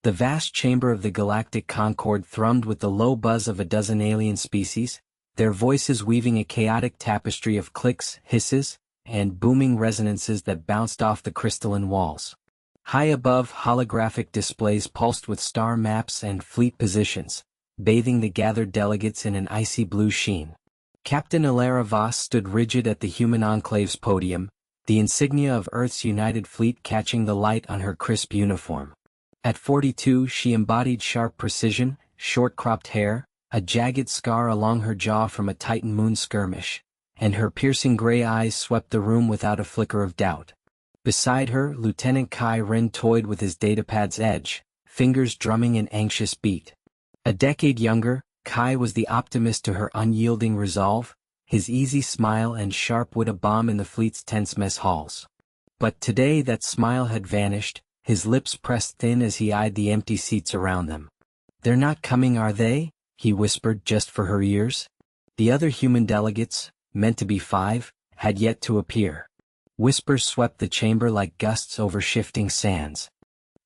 The vast chamber of the galactic Concorde thrummed with the low buzz of a dozen alien species, their voices weaving a chaotic tapestry of clicks, hisses, and booming resonances that bounced off the crystalline walls. High above, holographic displays pulsed with star maps and fleet positions, bathing the gathered delegates in an icy blue sheen. Captain Ilara Voss stood rigid at the human enclave's podium, the insignia of Earth's United Fleet catching the light on her crisp uniform. At 42, she embodied sharp precision, short-cropped hair, a jagged scar along her jaw from a Titan moon skirmish, and her piercing gray eyes swept the room without a flicker of doubt. Beside her, Lieutenant Kai Ren toyed with his datapad's edge, fingers drumming an anxious beat. A decade younger, Kai was the optimist to her unyielding resolve, his easy smile and sharp wit a bomb in the fleet's tense mess halls. But today that smile had vanished, his lips pressed thin as he eyed the empty seats around them. "They're not coming, are they?" he whispered just for her ears. The other human delegates, meant to be 5, had yet to appear. Whispers swept the chamber like gusts over shifting sands.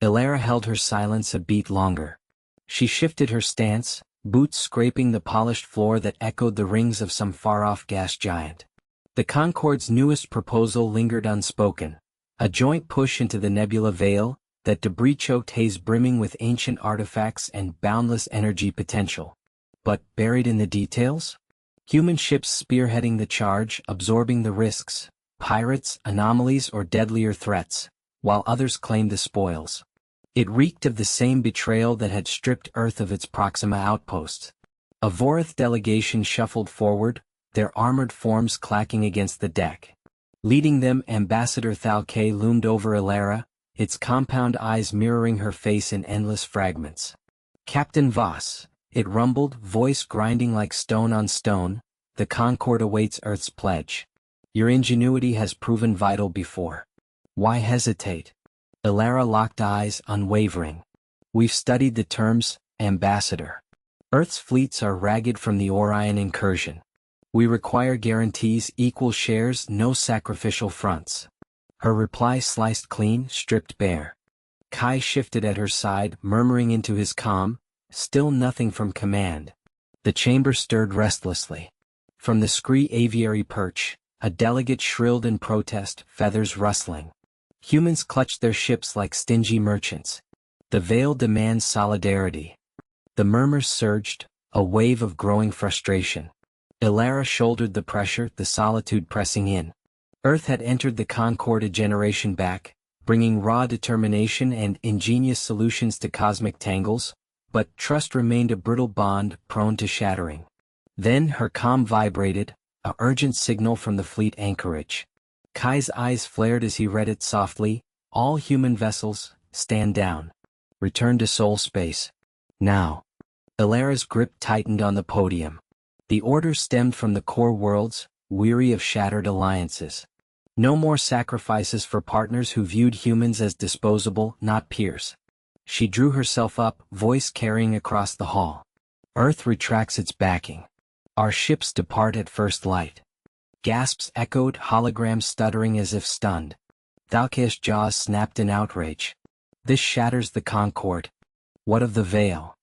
Ilara held her silence a beat longer. She shifted her stance, boots scraping the polished floor that echoed the rings of some far-off gas giant. The Concorde's newest proposal lingered unspoken, a joint push into the nebula veil, that debris-choked haze brimming with ancient artifacts and boundless energy potential. But buried in the details? Human ships spearheading the charge, absorbing the risks, pirates, anomalies, or deadlier threats, while others claimed the spoils. It reeked of the same betrayal that had stripped Earth of its Proxima outposts. A Vorath delegation shuffled forward, their armored forms clacking against the deck. Leading them, Ambassador Thalkay loomed over Ilara, its compound eyes mirroring her face in endless fragments. "Captain Voss," it rumbled, voice grinding like stone on stone, "the Concorde awaits Earth's pledge. Your ingenuity has proven vital before. Why hesitate?" Ilara locked eyes, unwavering. "We've studied the terms, Ambassador. Earth's fleets are ragged from the Orion incursion. We require guarantees, equal shares, no sacrificial fronts." Her reply sliced clean, stripped bare. Kai shifted at her side, murmuring into his calm, "Still nothing from command." The chamber stirred restlessly. From the scree aviary perch, a delegate shrilled in protest, feathers rustling. Humans clutched their ships like stingy merchants. "The Veil demands solidarity." The murmurs surged, a wave of growing frustration. Ilara shouldered the pressure, the solitude pressing in. Earth had entered the Concorde a generation back, bringing raw determination and ingenious solutions to cosmic tangles, but trust remained a brittle bond, prone to shattering. Then her comm vibrated, a urgent signal from the fleet anchorage. Kai's eyes flared as he read it softly, "All human vessels, stand down. Return to soul space. Now." Ilara's grip tightened on the podium. The order stemmed from the core worlds, weary of shattered alliances. No more sacrifices for partners who viewed humans as disposable, not peers. She drew herself up, voice carrying across the hall. "Earth retracts its backing. Our ships depart at first light." Gasps echoed, holograms stuttering as if stunned. Thalkay's jaws snapped in outrage. "This shatters the Concorde. What of the Veil?"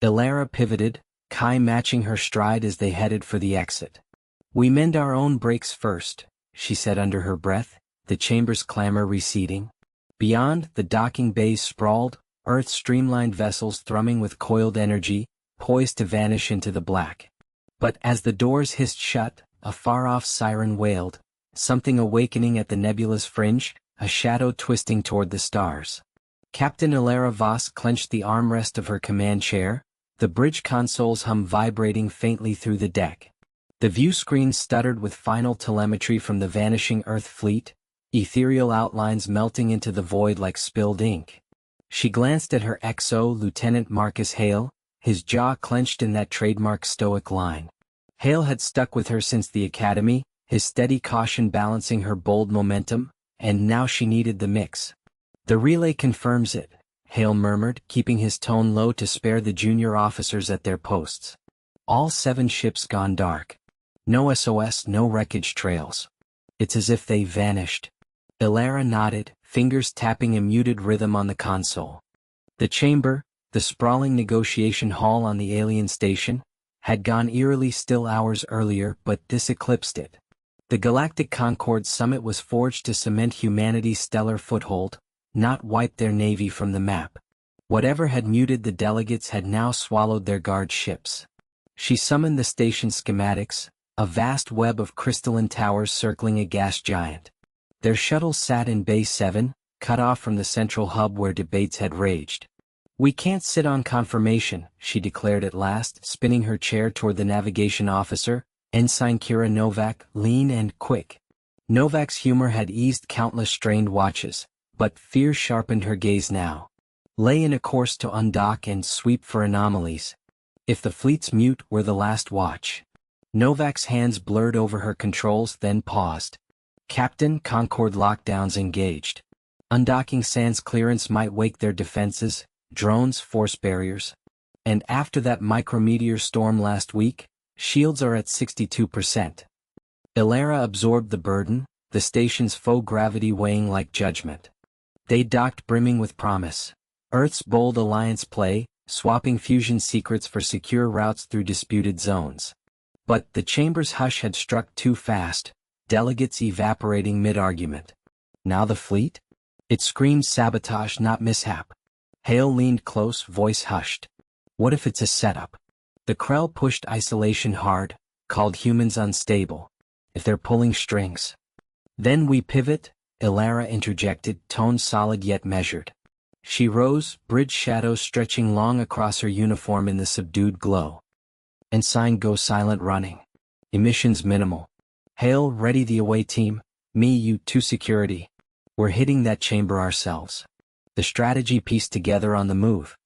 Ilara pivoted, Kai matching her stride as they headed for the exit. "We mend our own breaks first," she said under her breath, the chamber's clamor receding. Beyond, the docking bays sprawled, Earth's streamlined vessels thrumming with coiled energy, poised to vanish into the black. But as the doors hissed shut, a far-off siren wailed, something awakening at the nebula's fringe, a shadow twisting toward the stars. Captain Ilara Voss clenched the armrest of her command chair, the bridge console's hum vibrating faintly through the deck. The view screen stuttered with final telemetry from the vanishing Earth fleet, ethereal outlines melting into the void like spilled ink. She glanced at her XO, Lieutenant Marcus Hale, his jaw clenched in that trademark stoic line. Hale had stuck with her since the academy, his steady caution balancing her bold momentum, and now she needed the mix. "The relay confirms it," Hale murmured, keeping his tone low to spare the junior officers at their posts. "All 7 ships gone dark. No SOS, no wreckage trails. It's as if they vanished." Ilara nodded, fingers tapping a muted rhythm on the console. The chamber, the sprawling negotiation hall on the alien station, had gone eerily still hours earlier, but this eclipsed it. The Galactic Concord Summit was forged to cement humanity's stellar foothold, not wipe their navy from the map. Whatever had muted the delegates had now swallowed their guard ships. She summoned the station schematics, a vast web of crystalline towers circling a gas giant. Their shuttle sat in Bay 7, cut off from the central hub where debates had raged. "We can't sit on confirmation," she declared at last, spinning her chair toward the navigation officer, Ensign Kira Novak, lean and quick. Novak's humor had eased countless strained watches, but fear sharpened her gaze now. Lay in a course to undock and sweep for anomalies. If the fleet's mute were the last watch. Novak's hands blurred over her controls, then paused. "Captain, Concord lockdowns engaged. Undocking sans clearance might wake their defenses, drones, force barriers. And after that micrometeor storm last week, shields are at 62%. Ilara absorbed the burden, the station's faux gravity weighing like judgment. They docked brimming with promise. Earth's bold alliance play, swapping fusion secrets for secure routes through disputed zones. But the chamber's hush had struck too fast, delegates evaporating mid-argument. Now the fleet? It screamed sabotage, not mishap. Hale leaned close, voice hushed. What if it's a setup? The Krell pushed isolation hard, called humans unstable. If they're pulling strings. Then we pivot, Ilara interjected, tone solid yet measured. She rose, bridge shadows stretching long across her uniform in the subdued glow. Ensign go silent running. Emissions minimal. Hale, ready the away team. Me, you, to security. We're hitting that chamber ourselves. The strategy pieced together on the move.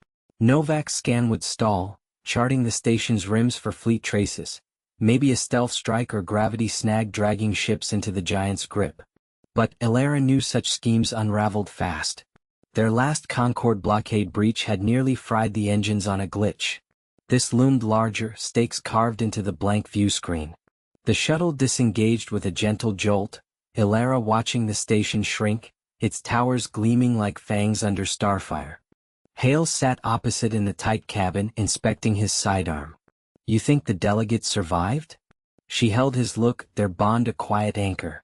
Novak's scan would stall, charting the station's rims for fleet traces. Maybe a stealth strike or gravity snag dragging ships into the giant's grip. But Ilara knew such schemes unraveled fast. Their last Concord blockade breach had nearly fried the engines on a glitch. This loomed larger, stakes carved into the blank view screen. The shuttle disengaged with a gentle jolt, Ilara watching the station shrink, its towers gleaming like fangs under starfire. Hale sat opposite in the tight cabin, inspecting his sidearm. You think the delegates survived? She held his look, their bond a quiet anchor.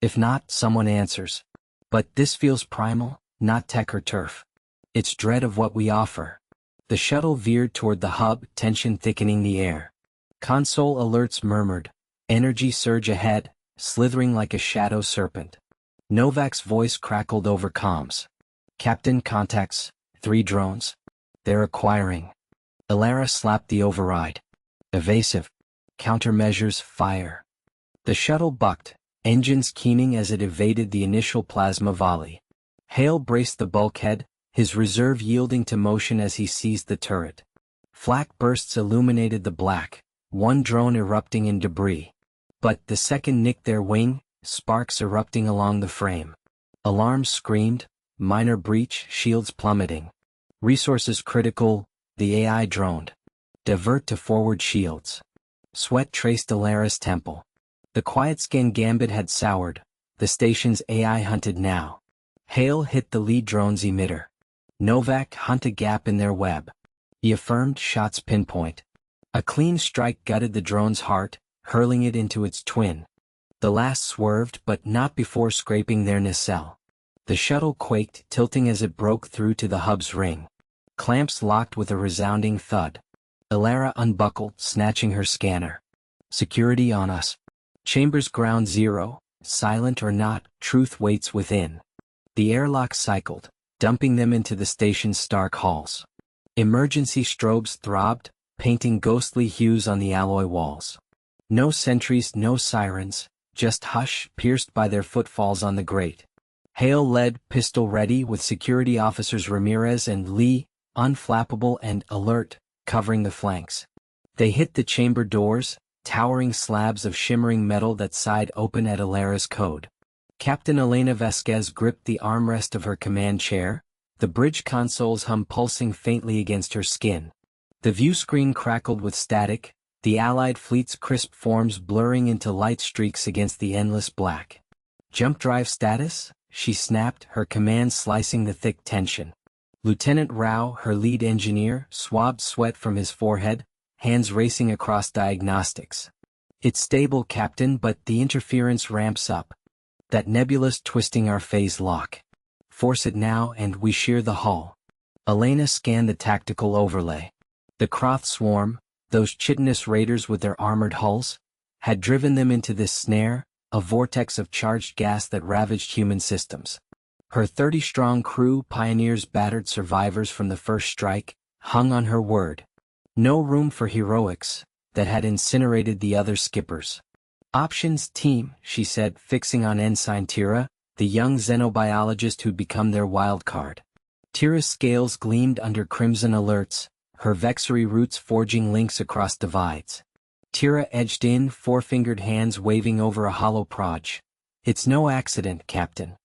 If not, someone answers. But this feels primal, not tech or turf. It's dread of what we offer. The shuttle veered toward the hub, tension thickening the air. Console alerts murmured. Energy surge ahead, slithering like a shadow serpent. Novak's voice crackled over comms. Captain, contacts, 3 drones. They're acquiring. Ilara slapped the override. Evasive. Countermeasures, fire. The shuttle bucked, engines keening as it evaded the initial plasma volley. Hale braced the bulkhead, his reserve yielding to motion as he seized the turret. Flak bursts illuminated the black, one drone erupting in debris. But the second nicked their wing, sparks erupting along the frame. Alarms screamed, minor breach, shields plummeting. Resources critical, the AI droned. Divert to forward shields. Sweat traced Ilara's temple. The quiet scan gambit had soured, the station's AI hunted now. Hale hit the lead drone's emitter. Novak hunt a gap in their web. He affirmed, shots pinpoint. A clean strike gutted the drone's heart, hurling it into its twin. The last swerved, but not before scraping their nacelle. The shuttle quaked, tilting as it broke through to the hub's ring. Clamps locked with a resounding thud. Ilara unbuckled, snatching her scanner. Security on us. Chambers ground zero, silent or not, truth waits within. The airlock cycled, dumping them into the station's stark halls. Emergency strobes throbbed, painting ghostly hues on the alloy walls. No sentries, no sirens, just hush, pierced by their footfalls on the grate. Hale led, pistol ready, with security officers Ramirez and Lee, unflappable and alert, covering the flanks. They hit the chamber doors, towering slabs of shimmering metal that sighed open at Ilara's code. Captain Elena Vasquez gripped the armrest of her command chair, the bridge console's hum pulsing faintly against her skin. The view screen crackled with static, the Allied fleet's crisp forms blurring into light streaks against the endless black. Jump drive status? She snapped, her command slicing the thick tension. Lieutenant Rao, her lead engineer, swabbed sweat from his forehead, hands racing across diagnostics. It's stable, Captain, but the interference ramps up. That nebula's twisting our phase lock. Force it now and we shear the hull. Elena scanned the tactical overlay. The Kroth swarm, those chitinous raiders with their armored hulls, had driven them into this snare, a vortex of charged gas that ravaged human systems. Her 30-strong crew, pioneers, battered survivors from the first strike, hung on her word. No room for heroics, that had incinerated the other skippers. Options team, she said, fixing on Ensign Tira, the young xenobiologist who'd become their wild card. Tira's scales gleamed under crimson alerts, her vexary roots forging links across divides. Tira edged in, four-fingered hands waving over a hollow proj. It's no accident, Captain.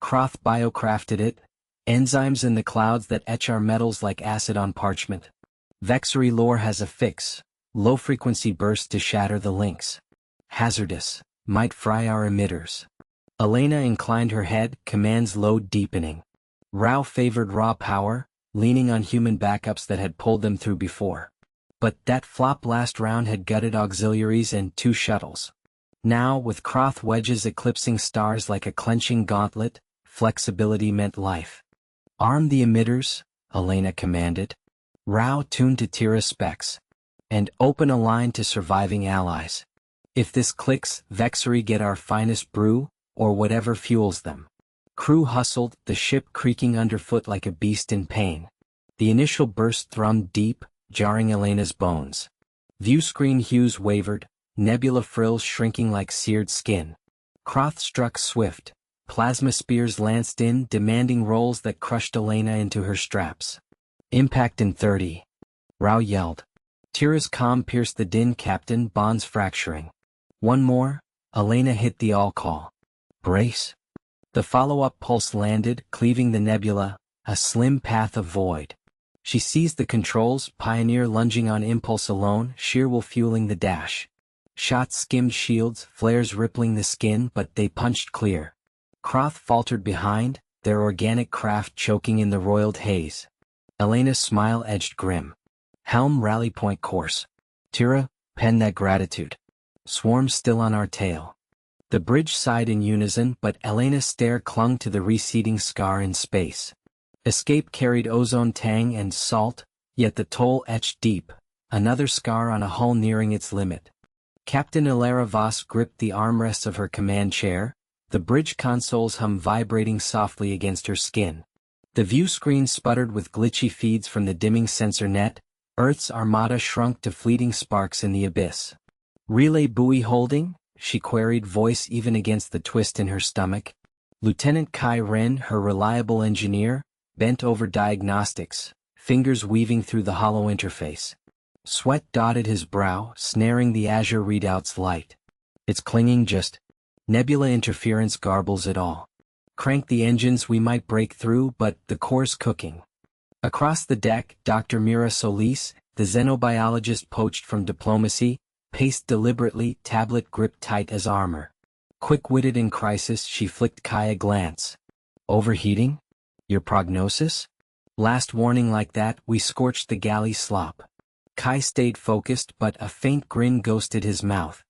Kroth biocrafted it, enzymes in the clouds that etch our metals like acid on parchment. Vexary lore has a fix, low-frequency bursts to shatter the links. Hazardous, might fry our emitters. Elena inclined her head, commands load deepening. Rao favored raw power, leaning on human backups that had pulled them through before. But that flop last round had gutted auxiliaries and 2 shuttles. Now, with Kroth wedges eclipsing stars like a clenching gauntlet, flexibility meant life. Arm the emitters, Elena commanded. Rao tuned to Tira's specs. And open a line to surviving allies. If this clicks, Vexary get our finest brew, or whatever fuels them. Crew hustled, the ship creaking underfoot like a beast in pain. The initial burst thrummed deep, jarring Elena's bones. Viewscreen hues wavered, nebula frills shrinking like seared skin. Kroth struck swift. Plasma spears lanced in, demanding rolls that crushed Elena into her straps. Impact in 30. Rao yelled. Tira's comm pierced the din, Captain, bonds fracturing. One more, Elena hit the all-call. Brace. The follow-up pulse landed, cleaving the nebula, a slim path of void. She seized the controls, Pioneer lunging on impulse alone, Shearwolf fueling the dash. Shots skimmed shields, flares rippling the skin, but they punched clear. Kroth faltered behind, their organic craft choking in the roiled haze. Elena's smile edged grim. Helm rally point course. Tira, pen that gratitude. Swarm still on our tail. The bridge sighed in unison, but Elena's stare clung to the receding scar in space. Escape carried ozone tang and salt, yet the toll etched deep, another scar on a hull nearing its limit. Captain Ilera Voss gripped the armrests of her command chair, the bridge console's hum vibrating softly against her skin. The view screen sputtered with glitchy feeds from the dimming sensor net, Earth's armada shrunk to fleeting sparks in the abyss. Relay buoy holding? She queried, voice even against the twist in her stomach. Lieutenant Kai Ren, her reliable engineer, bent over diagnostics, fingers weaving through the hollow interface. Sweat dotted his brow, snaring the azure readout's light. It's clinging just. Nebula interference garbles it all. Crank the engines, we might break through, but the core's cooking. Across the deck, Dr. Mira Solis, the xenobiologist poached from diplomacy, paced deliberately, tablet gripped tight as armor. Quick-witted in crisis, she flicked Kai a glance. Overheating? Your prognosis? Last warning like that, we scorched the galley slop. Kai stayed focused, but a faint grin ghosted his mouth.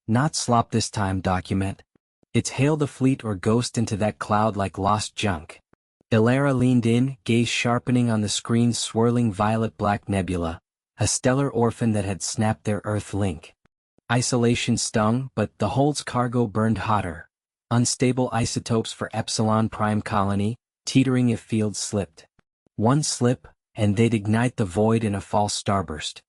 Not slop this time, document. It's hail the fleet or ghost into that cloud like lost junk. Ilera leaned in, gaze sharpening on the screen's swirling violet-black nebula, a stellar orphan that had snapped their Earth link. Isolation stung, but the hold's cargo burned hotter. Unstable isotopes for Epsilon Prime Colony, teetering if fields slipped. One slip, and they'd ignite the void in a false starburst.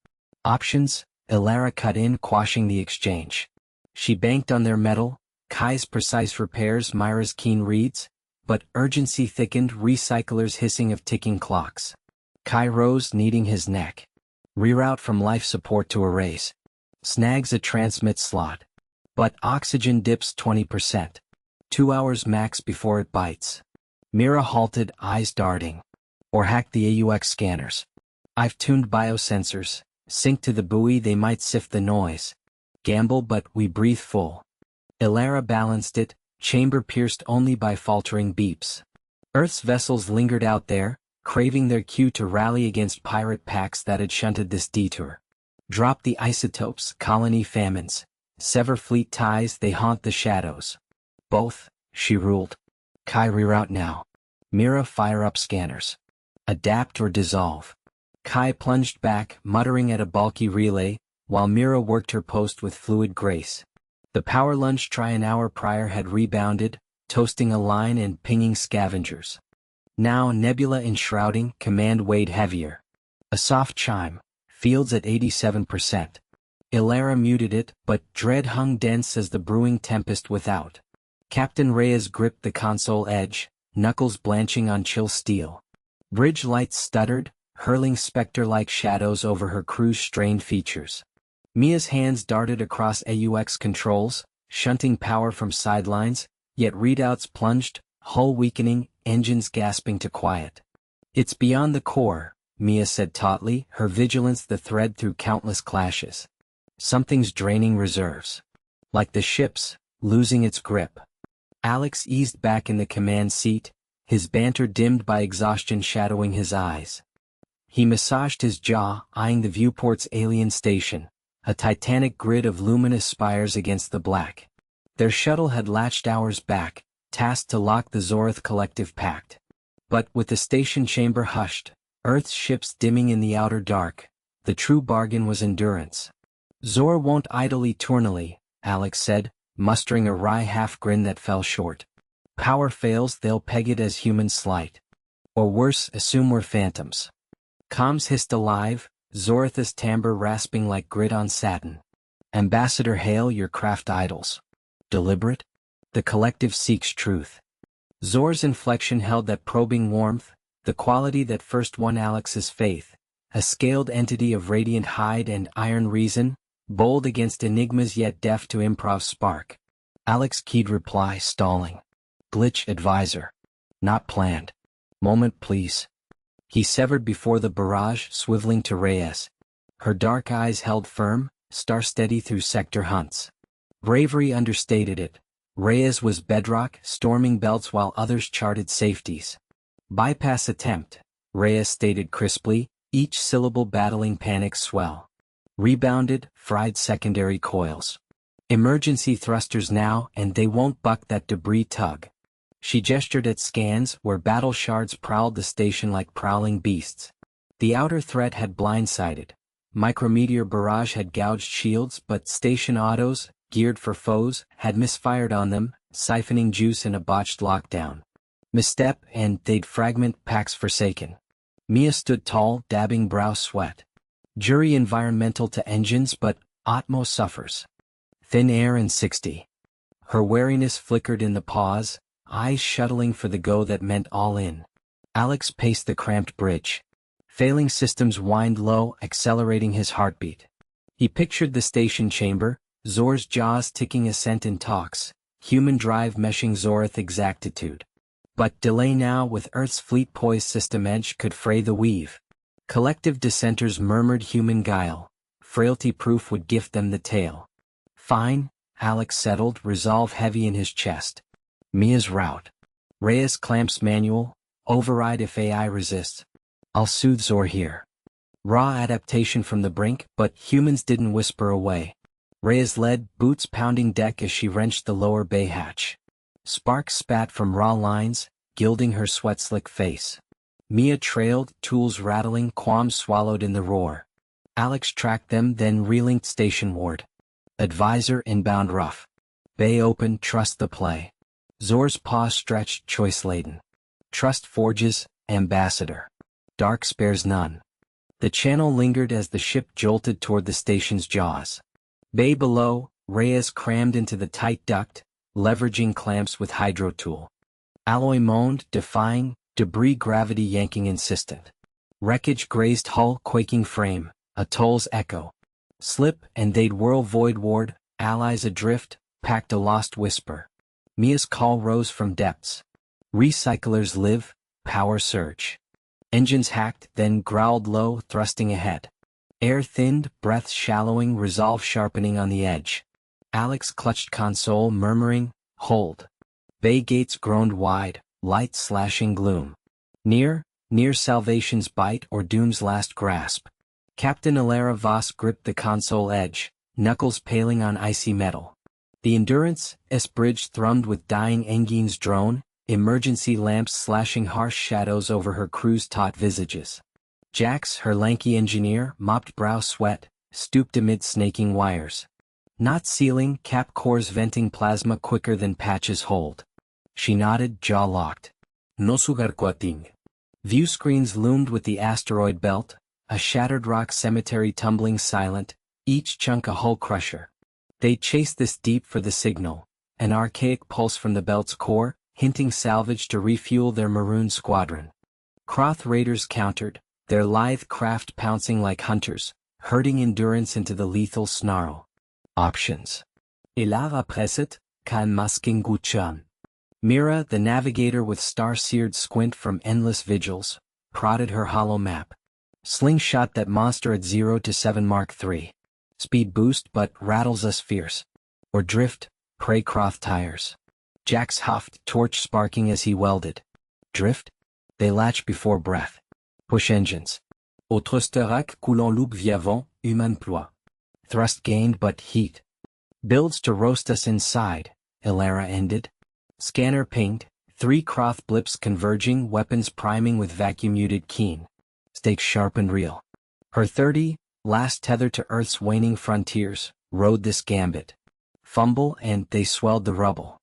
Options, Ilera cut in, quashing the exchange. She banked on their metal, Kai's precise repairs, Myra's keen reads, but urgency thickened, recyclers hissing of ticking clocks. Kai rose, kneading his neck. Reroute from life support to erase. Snags a transmit slot. But oxygen dips 20%. 2 hours max before it bites. Mira halted, eyes darting. Or hack the AUX scanners. I've tuned biosensors. Sync to the buoy, they might sift the noise. Gamble, but we breathe full. Ilera balanced it, chamber pierced only by faltering beeps. Earth's vessels lingered out there, craving their cue to rally against pirate packs that had shunted this detour. Drop the isotopes, colony famines. Sever fleet ties, they haunt the shadows. Both, she ruled. Kai, reroute now. Mira, fire up scanners. Adapt or dissolve. Kai plunged back, muttering at a bulky relay, while Mira worked her post with fluid grace. The power lunge try an hour prior had rebounded, toasting a line and pinging scavengers. Now nebula enshrouding, command weighed heavier. A soft chime, fields at 87%. Ilara muted it, but dread hung dense as the brewing tempest without. Captain Reyes gripped the console edge, knuckles blanching on chill steel. Bridge lights stuttered, hurling specter-like shadows over her crew's strained features. Mia's hands darted across AUX controls, shunting power from sidelines, yet readouts plunged, hull weakening, engines gasping to quiet. It's beyond the core, Mia said tautly, her vigilance the thread through countless clashes. Something's draining reserves. Like the ship's, losing its grip. Alex eased back in the command seat, his banter dimmed by exhaustion shadowing his eyes. He massaged his jaw, eyeing the viewport's alien station, a titanic grid of luminous spires against the black. Their shuttle had latched hours back, tasked to lock the Zorith Collective pact. But with the station chamber hushed, Earth's ships dimming in the outer dark, the true bargain was endurance. Zor won't idle eternally, Alex said, mustering a wry half-grin that fell short. Power fails, they'll peg it as human slight. Or worse, assume we're phantoms. Comms hissed alive, Zorith's timbre rasping like grit on satin. Ambassador, hail your craft idols. Deliberate? The collective seeks truth. Zor's inflection held that probing warmth, the quality that first won Alex's faith, a scaled entity of radiant hide and iron reason, bold against enigmas yet deaf to improv spark. Alex keyed reply, stalling. Glitch, advisor. Not planned. Moment, please. He severed before the barrage, swiveling to Reyes. Her dark eyes held firm, star-steady through sector hunts. Bravery understated it. Reyes was bedrock, storming belts while others charted safeties. Bypass attempt, Reyes stated crisply, each syllable battling panic's swell. Rebounded, fried secondary coils. Emergency thrusters now, and they won't buck that debris tug. She gestured at scans where battle shards prowled the station like prowling beasts. The outer threat had blindsided. Micrometeor barrage had gouged shields, but station autos, geared for foes, had misfired on them, siphoning juice in a botched lockdown. Misstep, and they'd fragment packs forsaken. Mia stood tall, dabbing brow sweat. Jury environmental to engines, but Atmo suffers. Thin air and 60. Her wariness flickered in the pause, eyes shuttling for the go that meant all in. Alex paced the cramped bridge. Failing systems whined low, accelerating his heartbeat. He pictured the station chamber, Zor's jaws ticking assent in talks, human drive meshing Zorith exactitude. But delay now with Earth's fleet poised system edge could fray the weave. Collective dissenters murmured human guile. Frailty proof would gift them the tail. Fine, Alex settled, resolve heavy in his chest. Mia's route. Reyes clamps manual, override if AI resists. I'll soothe Zor here. Raw adaptation from the brink, but humans didn't whisper away. Reyes led, boots pounding deck as she wrenched the lower bay hatch. Sparks spat from raw lines, gilding her sweat-slick face. Mia trailed, tools rattling, qualms swallowed in the roar. Alex tracked them, then relinked station ward. Advisor inbound rough. Bay open, trust the play. Zor's paw stretched, choice-laden. Trust forges, ambassador. Dark spares none. The channel lingered as the ship jolted toward the station's jaws. Bay below, Reyes crammed into the tight duct, leveraging clamps with hydro tool. Alloy moaned, defying, debris gravity yanking insistent. Wreckage grazed hull, quaking frame, atoll's echo. Slip, and they'd whirl void ward, allies adrift, packed a lost whisper. Mia's call rose from depths. Recyclers live, power surge. Engines hacked, then growled low, thrusting ahead. Air thinned, breath shallowing, resolve sharpening on the edge. Alex clutched console, murmuring, hold. Bay gates groaned wide, light slashing gloom. Near, near salvation's bite or doom's last grasp. Captain Alara Voss gripped the console edge, knuckles paling on icy metal. The Endurance S bridge thrummed with dying Engine's drone, emergency lamps slashing harsh shadows over her crew's taut visages. Jax, her lanky engineer, mopped brow sweat, stooped amid snaking wires. Not sealing, cap cores venting plasma quicker than patches hold. She nodded, jaw locked. No sugarcoating. View screens loomed with the asteroid belt, a shattered rock cemetery tumbling silent, each chunk a hull crusher. They chased this deep for the signal, an archaic pulse from the belt's core, hinting salvage to refuel their maroon squadron. Croth raiders countered, their lithe craft pouncing like hunters, herding Endurance into the lethal snarl. Options. Elara preset, kan masking guchan. Mira, the navigator with star-seared squint from endless vigils, prodded her hollow map. Slingshot that monster at 0 to 7 Mark III. Speed boost but rattles us fierce. Or drift, pray Croth tires. Jax huffed, torch sparking as he welded. Drift? They latch before breath. Push engines. Autre sterac coulant loup via vent, human ploie. Thrust gained but heat. Builds to roast us inside, Elara ended. Scanner pinged, 3 Croth blips converging, weapons priming with vacuum-muted keen. Stakes sharp and real. Her 30, last tether to Earth's waning frontiers, rode this gambit. Fumble and they swelled the rubble.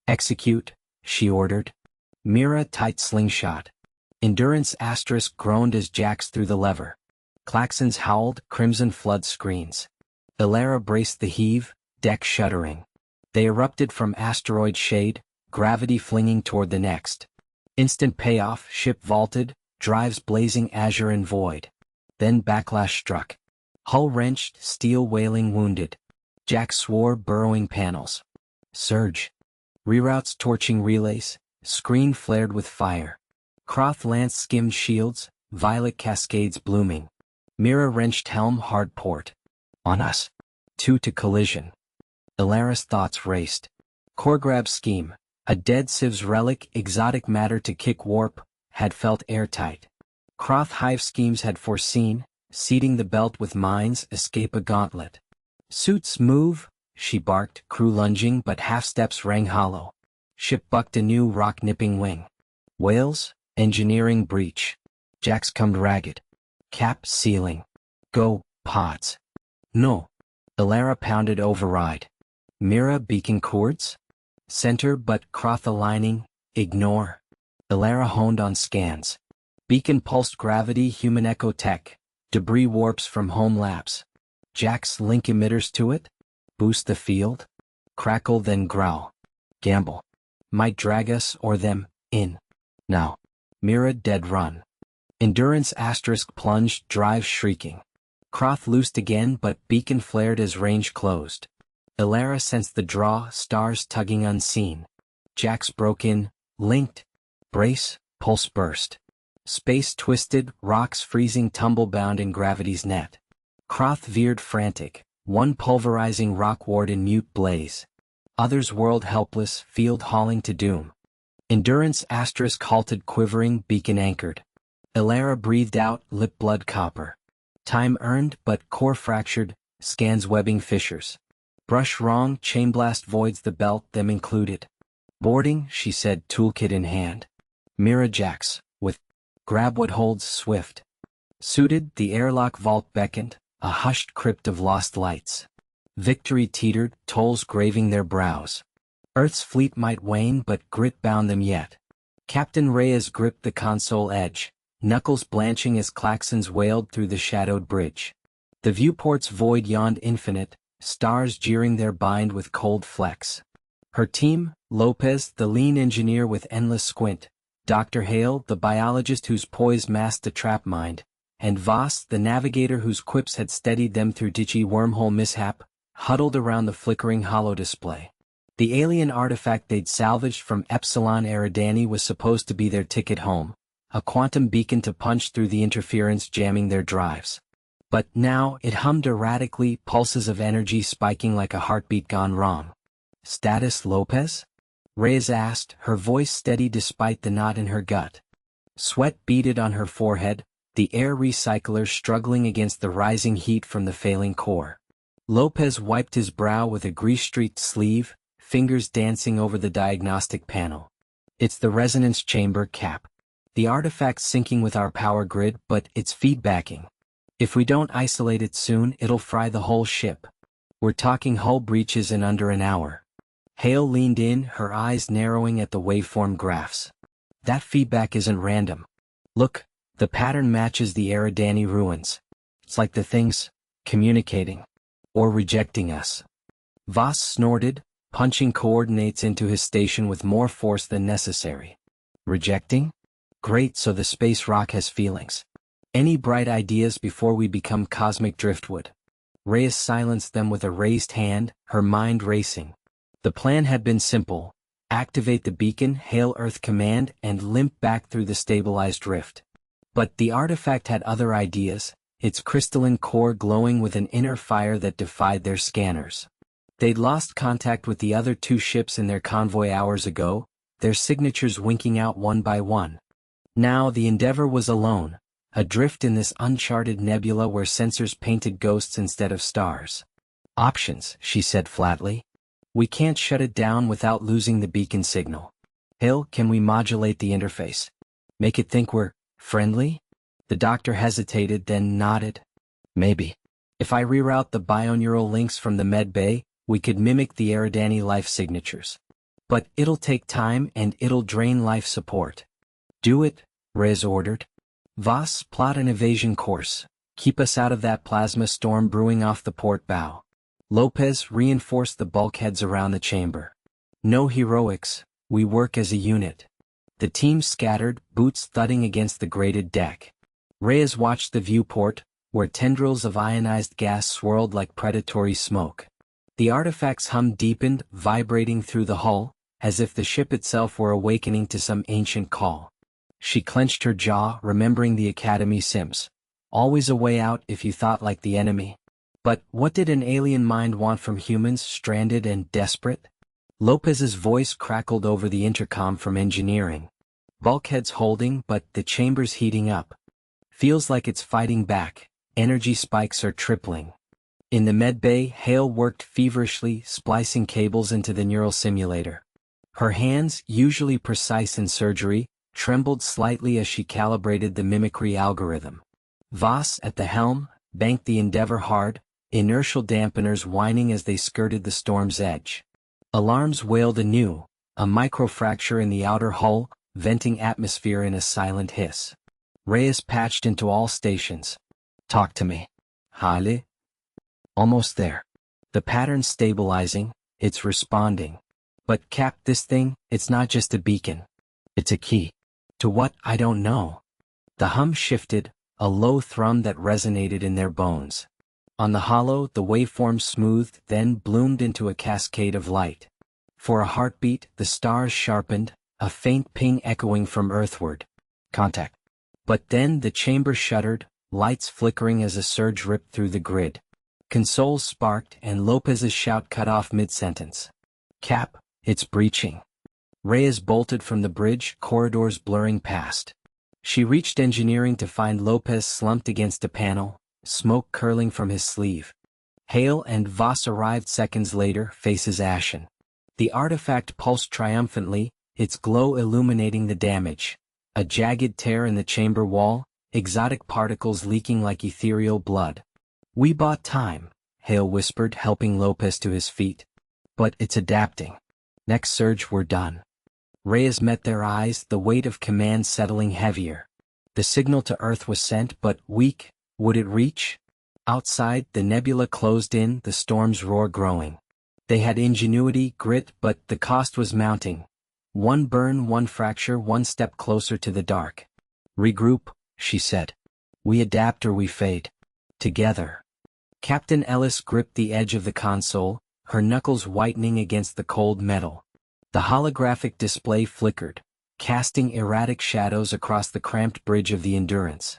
Execute, she ordered. Mira tight slingshot. Endurance asterisk groaned as Jax threw the lever. Klaxons howled, crimson flood screens. Elara braced the heave, deck shuddering. They erupted from asteroid shade, gravity flinging toward the next. Instant payoff, ship vaulted, drives blazing azure and void. Then backlash struck. Hull wrenched, steel wailing wounded. Jax swore, burrowing panels. Surge. Reroutes torching relays, screen flared with fire. Croth lance skimmed shields, violet cascades blooming. Mira wrenched helm hard port. On us. 2 to collision. Elara's thoughts raced. Core grab scheme, a dead Civ's relic, exotic matter to kick warp, had felt airtight. Croth hive schemes had foreseen, seeding the belt with mines, escape a gauntlet. Suits move, she barked, crew lunging but half-steps rang hollow. Ship bucked a new rock-nipping wing. Whales, engineering breach. Jax comed ragged. Cap sealing. Go, pods. No. Elara pounded override. Mira beacon cords? Center but Croth aligning, ignore. Elara honed on scans. Beacon pulsed gravity human echo tech, debris warps from home labs. Jax link emitters to it? Boost the field? Crackle then growl. Gamble. Might drag us or them, in. Now. Mira dead run. Endurance asterisk plunged, drive shrieking. Croth loosed again but beacon flared as range closed. Elara sensed the draw, stars tugging unseen. Jax broke in, linked. Brace, pulse burst. Space twisted, rocks freezing tumble-bound in gravity's net. Croth veered frantic, one pulverizing rock ward in mute blaze. Others whirled helpless, field hauling to doom. Endurance asterisk halted quivering, beacon anchored. Elara breathed out, lip blood copper. Time earned but core fractured, scans webbing fissures. Brush wrong, chainblast voids the belt, them included. Boarding, she said, toolkit in hand. Mira Jax, with grab what holds swift. Suited, the airlock vault beckoned, a hushed crypt of lost lights. Victory teetered, tolls graving their brows. Earth's fleet might wane but grit bound them yet. Captain Reyes gripped the console edge, knuckles blanching as klaxons wailed through the shadowed bridge. The viewport's void yawned infinite, stars jeering their bind with cold flecks. Her team, Lopez, the lean engineer with endless squint, Dr. Hale, the biologist whose poise masked a trap mind, and Voss, the navigator whose quips had steadied them through ditchy wormhole mishap, huddled around the flickering holo display. The alien artifact they'd salvaged from Epsilon Eridani was supposed to be their ticket home, a quantum beacon to punch through the interference jamming their drives. But now it hummed erratically, pulses of energy spiking like a heartbeat gone wrong. Status Lopez? Reyes asked, her voice steady despite the knot in her gut. Sweat beaded on her forehead, the air recycler struggling against the rising heat from the failing core. Lopez wiped his brow with a grease-streaked sleeve, fingers dancing over the diagnostic panel. It's the resonance chamber, Cap. The artifact's syncing with our power grid, but it's feedbacking. If we don't isolate it soon, it'll fry the whole ship. We're talking hull breaches in under an hour. Hale leaned in, her eyes narrowing at the waveform graphs. That feedback isn't random. Look, the pattern matches the Eridani ruins. It's like the thing's communicating. Or rejecting us. Voss snorted, punching coordinates into his station with more force than necessary. Rejecting? Great, so the space rock has feelings. Any bright ideas before we become cosmic driftwood? Reyes silenced them with a raised hand, her mind racing. The plan had been simple. Activate the beacon, hail Earth command, and limp back through the stabilized rift. But the artifact had other ideas, its crystalline core glowing with an inner fire that defied their scanners. They'd lost contact with the other two ships in their convoy hours ago, their signatures winking out one by one. Now the Endeavor was alone, adrift in this uncharted nebula where sensors painted ghosts instead of stars. Options, she said flatly. We can't shut it down without losing the beacon signal. Hill, can we modulate the interface? Make it think we're friendly? The doctor hesitated, then nodded. Maybe. If I reroute the bioneural links from the med bay, we could mimic the Eridani life signatures. But it'll take time and it'll drain life support. Do it, Rez ordered. Voss, plot an evasion course. Keep us out of that plasma storm brewing off the port bow. Lopez reinforced the bulkheads around the chamber. No heroics, we work as a unit. The team scattered, boots thudding against the grated deck. Reyes watched the viewport, where tendrils of ionized gas swirled like predatory smoke. The artifact's hum deepened, vibrating through the hull, as if the ship itself were awakening to some ancient call. She clenched her jaw, remembering the Academy Sims. Always a way out if you thought like the enemy. But what did an alien mind want from humans, stranded and desperate? Lopez's voice crackled over the intercom from engineering. Bulkheads holding, but the chamber's heating up. Feels like it's fighting back. Energy spikes are tripling. In the med bay, Hale worked feverishly, splicing cables into the neural simulator. Her hands, usually precise in surgery, trembled slightly as she calibrated the mimicry algorithm. Voss, at the helm, banked the Endeavor hard, inertial dampeners whining as they skirted the storm's edge. Alarms wailed anew, a microfracture in the outer hull, venting atmosphere in a silent hiss. Reyes patched into all stations. Talk to me. Haile? Almost there. The pattern's stabilizing, it's responding. But Cap, this thing, it's not just a beacon. It's a key. To what, I don't know. The hum shifted, a low thrum that resonated in their bones. On the hollow, the waveform smoothed, then bloomed into a cascade of light. For a heartbeat, the stars sharpened, a faint ping echoing from earthward. Contact. But then the chamber shuddered, lights flickering as a surge ripped through the grid. Consoles sparked and Lopez's shout cut off mid-sentence. Cap, it's breaching. Reyes bolted from the bridge, corridors blurring past. She reached engineering to find Lopez slumped against a panel, smoke curling from his sleeve. Hale and Voss arrived seconds later, faces ashen. The artifact pulsed triumphantly, its glow illuminating the damage. A jagged tear in the chamber wall, exotic particles leaking like ethereal blood. We bought time, Hale whispered, helping Lopez to his feet. But it's adapting. Next surge we're done. Reyes met their eyes, the weight of command settling heavier. The signal to Earth was sent, but weak. Would it reach? Outside, the nebula closed in, the storm's roar growing. They had ingenuity, grit, but the cost was mounting. One burn, one fracture, one step closer to the dark. Regroup, she said. We adapt or we fade. Together. Captain Ellis gripped the edge of the console, her knuckles whitening against the cold metal. The holographic display flickered, casting erratic shadows across the cramped bridge of the Endurance.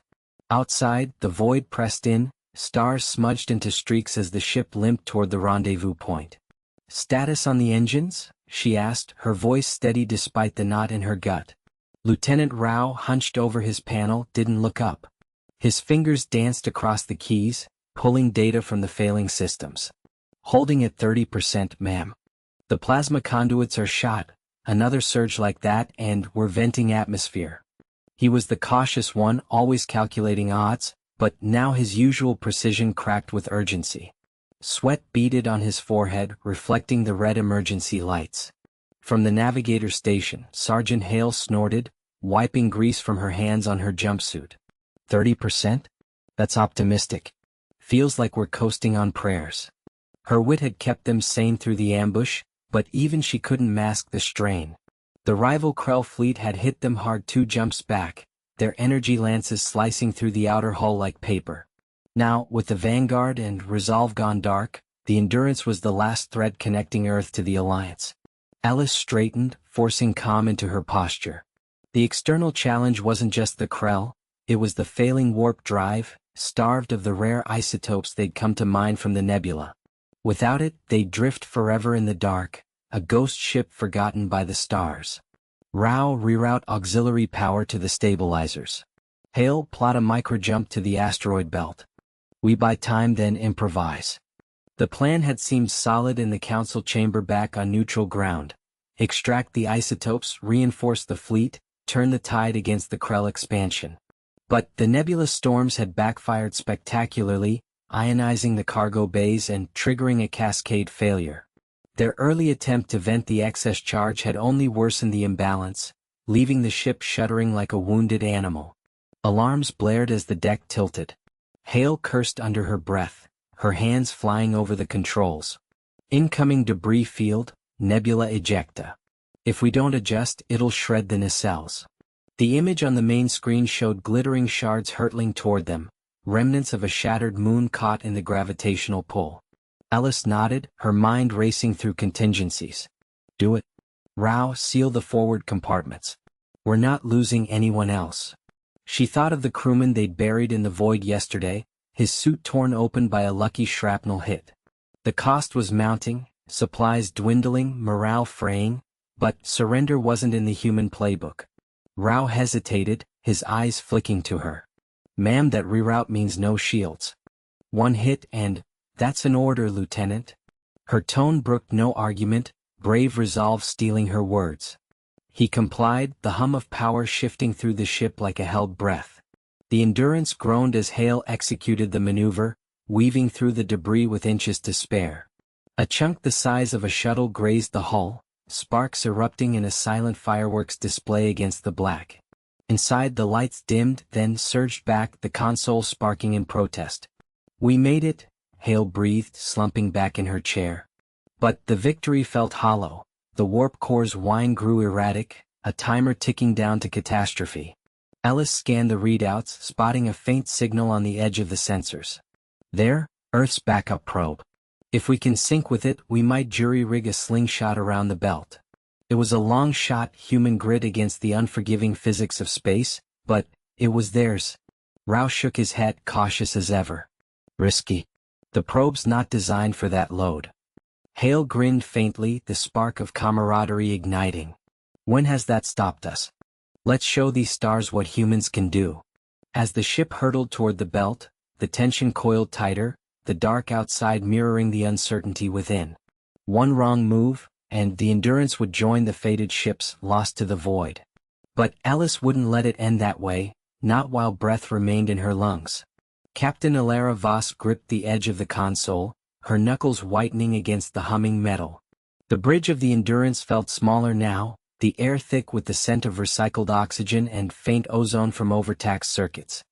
Outside, the void pressed in, stars smudged into streaks as the ship limped toward the rendezvous point. Status on the engines? She asked, her voice steady despite the knot in her gut. Lieutenant Rao, hunched over his panel, didn't look up. His fingers danced across the keys, pulling data from the failing systems. Holding at 30%, ma'am. The plasma conduits are shot, another surge like that and we're venting atmosphere. He was the cautious one, always calculating odds, but now his usual precision cracked with urgency. Sweat beaded on his forehead, reflecting the red emergency lights. From the navigator station, Sergeant Hale snorted, wiping grease from her hands on her jumpsuit. 30%? That's optimistic. Feels like we're coasting on prayers. Her wit had kept them sane through the ambush, but even she couldn't mask the strain. The rival Krell fleet had hit them hard 2 jumps back, their energy lances slicing through the outer hull like paper. Now, with the Vanguard and Resolve gone dark, the Endurance was the last thread connecting Earth to the Alliance. Alice straightened, forcing calm into her posture. The external challenge wasn't just the Krell, it was the failing warp drive, starved of the rare isotopes they'd come to mine from the nebula. Without it, they'd drift forever in the dark, a ghost ship forgotten by the stars. Rao, reroute auxiliary power to the stabilizers. Hale, plot a microjump to the asteroid belt. We buy time, then improvise. The plan had seemed solid in the council chamber back on neutral ground. Extract the isotopes, reinforce the fleet, turn the tide against the Krell expansion. But the nebula storms had backfired spectacularly, ionizing the cargo bays and triggering a cascade failure. Their early attempt to vent the excess charge had only worsened the imbalance, leaving the ship shuddering like a wounded animal. Alarms blared as the deck tilted. Hale cursed under her breath, her hands flying over the controls. Incoming debris field, nebula ejecta. If we don't adjust, it'll shred the nacelles. The image on the main screen showed glittering shards hurtling toward them, remnants of a shattered moon caught in the gravitational pull. Alice nodded, her mind racing through contingencies. Do it. Rao, seal the forward compartments. We're not losing anyone else. She thought of the crewman they'd buried in the void yesterday, his suit torn open by a lucky shrapnel hit. The cost was mounting, supplies dwindling, morale fraying, but surrender wasn't in the human playbook. Rao hesitated, his eyes flicking to her. Ma'am, that reroute means no shields. One hit and, that's an order, Lieutenant. Her tone brooked no argument, brave resolve stealing her words. He complied, the hum of power shifting through the ship like a held breath. The Endurance groaned as Hale executed the maneuver, weaving through the debris with inches to spare. A chunk the size of a shuttle grazed the hull, sparks erupting in a silent fireworks display against the black. Inside, the lights dimmed, then surged back, the console sparking in protest. We made it, Hale breathed, slumping back in her chair. But the victory felt hollow. The warp core's whine grew erratic, a timer ticking down to catastrophe. Alice scanned the readouts, spotting a faint signal on the edge of the sensors. There, Earth's backup probe. If we can sync with it, we might jury-rig a slingshot around the belt. It was a long-shot human grit against the unforgiving physics of space, but it was theirs. Rao shook his head, cautious as ever. Risky. The probe's not designed for that load. Hale grinned faintly, the spark of camaraderie igniting. When has that stopped us? Let's show these stars what humans can do. As the ship hurtled toward the belt, the tension coiled tighter, the dark outside mirroring the uncertainty within. One wrong move, and the Endurance would join the fated ships lost to the void. But Alice wouldn't let it end that way, not while breath remained in her lungs. Captain Alara Voss gripped the edge of the console, her knuckles whitening against the humming metal. The bridge of the Endurance felt smaller now, the air thick with the scent of recycled oxygen and faint ozone from overtaxed circuits.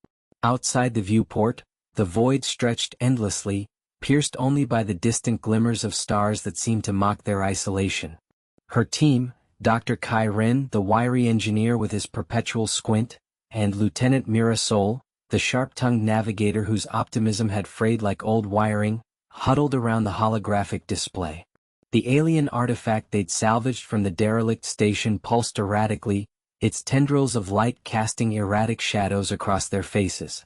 Outside the viewport, the void stretched endlessly, pierced only by the distant glimmers of stars that seemed to mock their isolation. Her team, Dr. Kai Ren, the wiry engineer with his perpetual squint, and Lieutenant Mira Sol, the sharp-tongued navigator whose optimism had frayed like old wiring, huddled around the holographic display. The alien artifact they'd salvaged from the derelict station pulsed erratically, its tendrils of light casting erratic shadows across their faces.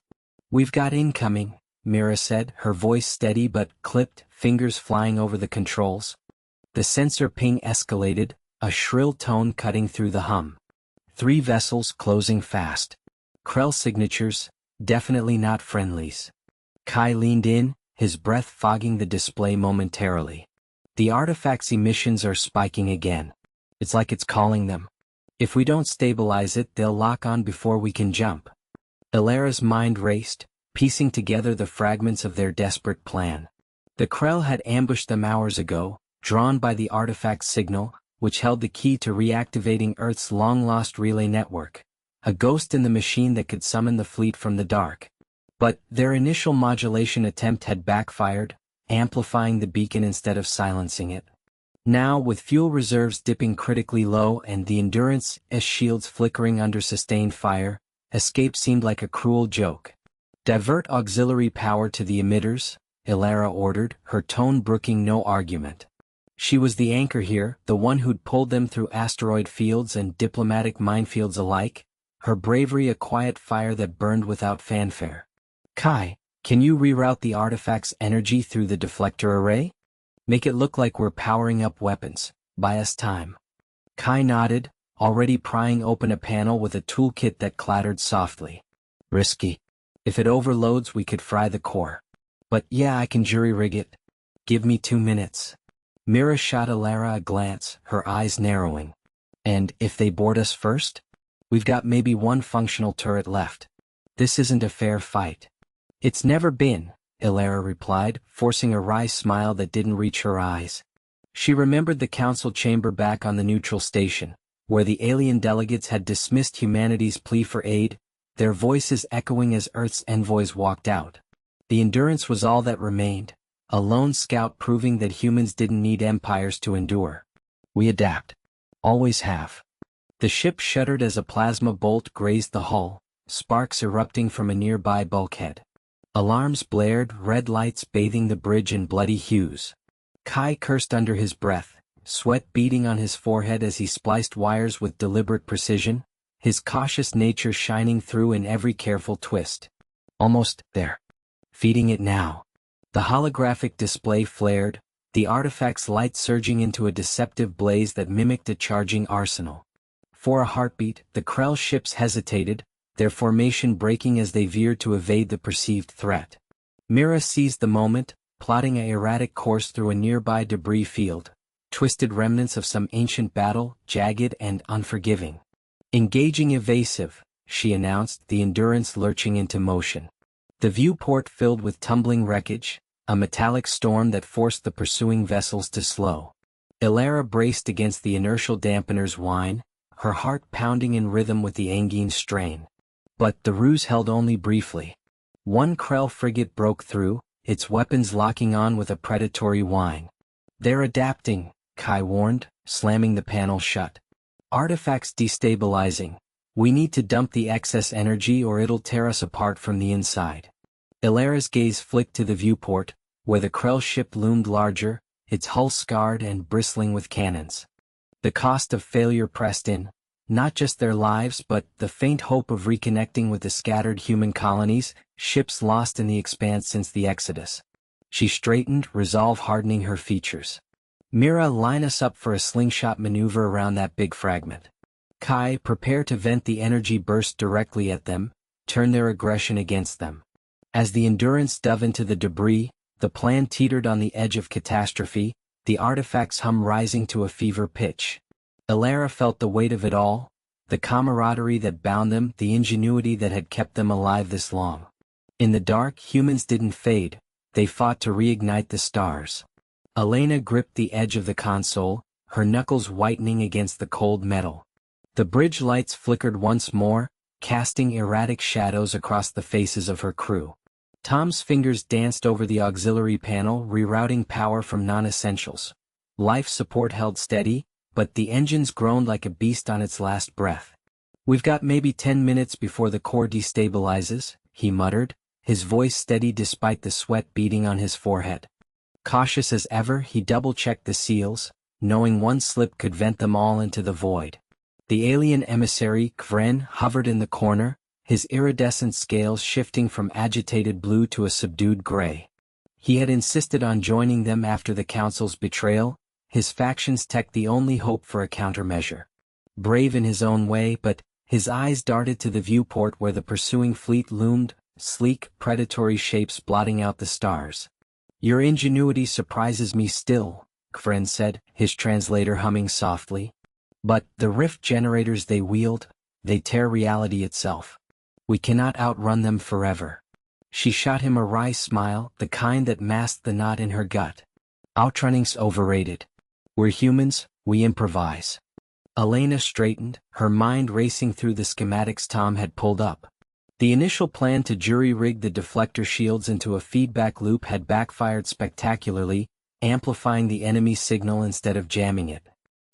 We've got incoming, Mira said, her voice steady but clipped, fingers flying over the controls. The sensor ping escalated, a shrill tone cutting through the hum. 3 vessels closing fast. Krell signatures, definitely not friendlies. Kai leaned in, his breath fogging the display momentarily. The artifact's emissions are spiking again. It's like it's calling them. If we don't stabilize it, they'll lock on before we can jump. Ilara's mind raced, piecing together the fragments of their desperate plan. The Krell had ambushed them hours ago, drawn by the artifact's signal, which held the key to reactivating Earth's long-lost relay network. A ghost in the machine that could summon the fleet from the dark. But their initial modulation attempt had backfired, amplifying the beacon instead of silencing it. Now, with fuel reserves dipping critically low and the Endurance's shields flickering under sustained fire, escape seemed like a cruel joke. "Divert auxiliary power to the emitters," Ilara ordered, her tone brooking no argument. She was the anchor here, the one who'd pulled them through asteroid fields and diplomatic minefields alike, her bravery a quiet fire that burned without fanfare. "Kai, can you reroute the artifact's energy through the deflector array? Make it look like we're powering up weapons, buy us time." Kai nodded, already prying open a panel with a toolkit that clattered softly. "Risky. If it overloads we could fry the core. But yeah, I can jury-rig it. Give me 2 minutes." Mira shot Ilara a glance, her eyes narrowing. "And if they board us first? We've got maybe 1 functional turret left. This isn't a fair fight." "It's never been," Ilara replied, forcing a wry smile that didn't reach her eyes. She remembered the council chamber back on the neutral station, where the alien delegates had dismissed humanity's plea for aid, their voices echoing as Earth's envoys walked out. The Endurance was all that remained, a lone scout proving that humans didn't need empires to endure. "We adapt. Always have." The ship shuddered as a plasma bolt grazed the hull, sparks erupting from a nearby bulkhead. Alarms blared, red lights bathing the bridge in bloody hues. Kai cursed under his breath, sweat beading on his forehead as he spliced wires with deliberate precision, his cautious nature shining through in every careful twist. "Almost there. Feeding it now." The holographic display flared, the artifact's light surging into a deceptive blaze that mimicked a charging arsenal. For a heartbeat, the Krell ships hesitated, their formation breaking as they veered to evade the perceived threat. Mira seized the moment, plotting an erratic course through a nearby debris field, twisted remnants of some ancient battle, jagged and unforgiving. "Engaging evasive," she announced, the Endurance lurching into motion. The viewport filled with tumbling wreckage, a metallic storm that forced the pursuing vessels to slow. Ilara braced against the inertial dampener's whine, her heart pounding in rhythm with the Angine strain. But the ruse held only briefly. 1 Krell frigate broke through, its weapons locking on with a predatory whine. "They're adapting," Kai warned, slamming the panel shut. "Artifacts destabilizing. We need to dump the excess energy or it'll tear us apart from the inside." Ilara's gaze flicked to the viewport, where the Krell ship loomed larger, its hull scarred and bristling with cannons. The cost of failure pressed in, not just their lives but the faint hope of reconnecting with the scattered human colonies, ships lost in the expanse since the Exodus. She straightened, resolve hardening her features. "Mira, line us up for a slingshot maneuver around that big fragment. Kai, prepare to vent the energy burst directly at them, turn their aggression against them." As the Endurance dove into the debris, the plan teetered on the edge of catastrophe, the artifact's hum rising to a fever pitch. Ilara felt the weight of it all, the camaraderie that bound them, the ingenuity that had kept them alive this long. In the dark, humans didn't fade, they fought to reignite the stars. Elena gripped the edge of the console, her knuckles whitening against the cold metal. The bridge lights flickered once more, casting erratic shadows across the faces of her crew. Tom's fingers danced over the auxiliary panel, rerouting power from non-essentials. Life support held steady, but the engines groaned like a beast on its last breath. "We've got maybe 10 minutes before the core destabilizes," he muttered, his voice steady despite the sweat beading on his forehead. Cautious as ever, he double-checked the seals, knowing 1 slip could vent them all into the void. The alien emissary, Kvren, hovered in the corner, his iridescent scales shifting from agitated blue to a subdued gray. He had insisted on joining them after the Council's betrayal, his faction's tech the only hope for a countermeasure. Brave in his own way, but His eyes darted to the viewport where the pursuing fleet loomed, sleek, predatory shapes blotting out the stars. "Your ingenuity surprises me still," Kvren said, his translator humming softly. "But the rift generators they wield, they tear reality itself. We cannot outrun them forever." She shot him a wry smile, the kind that masked the knot in her gut. "Outrunning's overrated. We're humans, we improvise." Elena straightened, her mind racing through the schematics Tom had pulled up. The initial plan to jury-rig the deflector shields into a feedback loop had backfired spectacularly, amplifying the enemy signal instead of jamming it.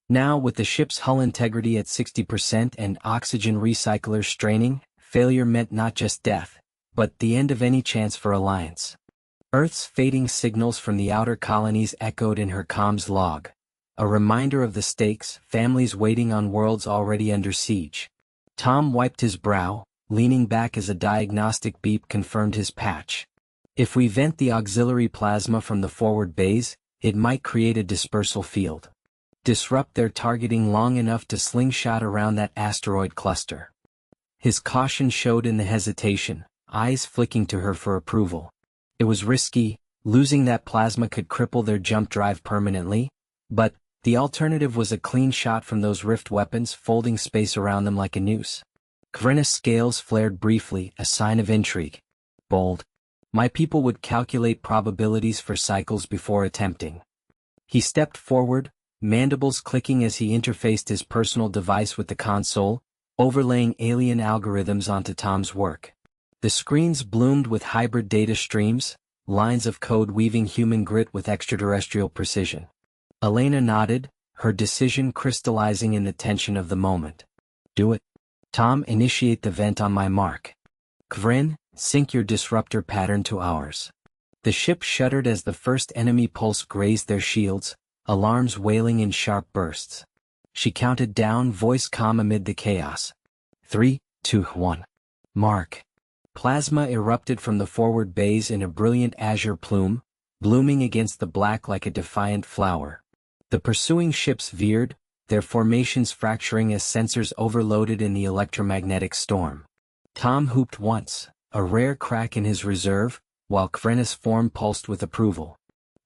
Now, with the ship's hull integrity at 60% and oxygen recyclers straining, failure meant not just death, but the end of any chance for alliance. Earth's fading signals from the outer colonies echoed in her comms log, a reminder of the stakes, families waiting on worlds already under siege. Tom wiped his brow, leaning back as a diagnostic beep confirmed his patch. "If we vent the auxiliary plasma from the forward bays, it might create a dispersal field. Disrupt their targeting long enough to slingshot around that asteroid cluster." His caution showed in the hesitation, eyes flicking to her for approval. It was risky, losing that plasma could cripple their jump drive permanently, but the alternative was a clean shot from those rift weapons folding space around them like a noose. Kvren's scales flared briefly, a sign of intrigue. "Bold. My people would calculate probabilities for cycles before attempting." He stepped forward, mandibles clicking as he interfaced his personal device with the console, overlaying alien algorithms onto Tom's work. The screens bloomed with hybrid data streams, lines of code weaving human grit with extraterrestrial precision. Elena nodded, her decision crystallizing in the tension of the moment. "Do it. Tom, initiate the vent on my mark. Kvren, sync your disruptor pattern to ours." The ship shuddered as the first enemy pulse grazed their shields, alarms wailing in sharp bursts. She counted down, voice calm amid the chaos. 3, 2, 1. Mark. Plasma erupted from the forward bays in a brilliant azure plume, blooming against the black like a defiant flower. The pursuing ships veered, their formations fracturing as sensors overloaded in the electromagnetic storm. Tom hooped once, a rare crack in his reserve, while Kvren's form pulsed with approval.